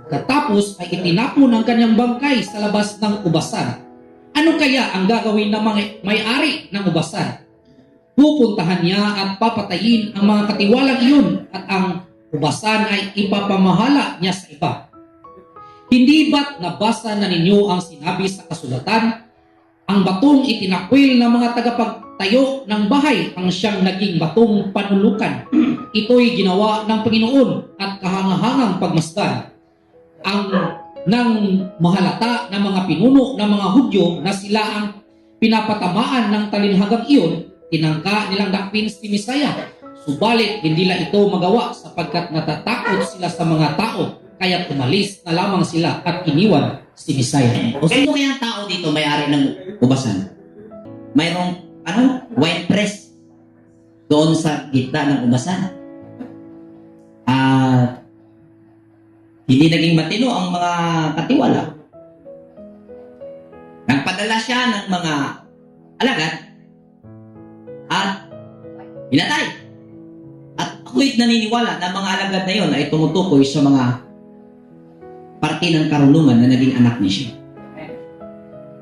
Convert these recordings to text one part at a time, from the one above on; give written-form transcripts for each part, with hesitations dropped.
Katapos ay itinapon ang kanyang bangkay sa labas ng ubasan. Ano kaya ang gagawin ng mga may-ari ng ubasan? Pupuntahan niya at papatayin ang mga katiwalang iyon at ang ubasan ay ipapamahala niya sa iba. Hindi ba't nabasa na ninyo ang sinabi sa kasulatan? Ang batong itinakwil ng mga tagapagtayo ng bahay ang siyang naging batong panulukan. Ito'y ginawa ng Panginoon at kahangahangang pagmasdan. Ang nang mahalata ng mga pinuno ng mga Hudyo na sila ang pinapatamaan ng talinhagang iyon, tinangka nilang dakpin si Misaya. Subalit hindi nila ito magawa sapagkat natatakot sila sa mga tao, kaya umalis na lamang sila at iniwan si Misaya. O sino kaya ang tao dito may-ari ng ubasan? Mayroong wine press doon sa gitna ng ubasan. Hindi naging matino ang mga katiwala. Nagpadala siya ng mga alagad at pinatay. At ako'y naniniwala na mga alagad na yon ay tumutukoy sa mga parte ng karunungan na naging anak ni siya.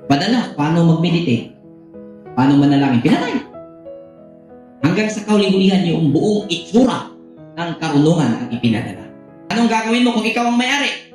Padala, paano mag-meditate? Paano manalangin? Pinatay. Hanggang sa kauling-ulihan yung buong itsura ng karunungan ang ipinadala. Anong gagawin mo kung ikaw ang may-ari?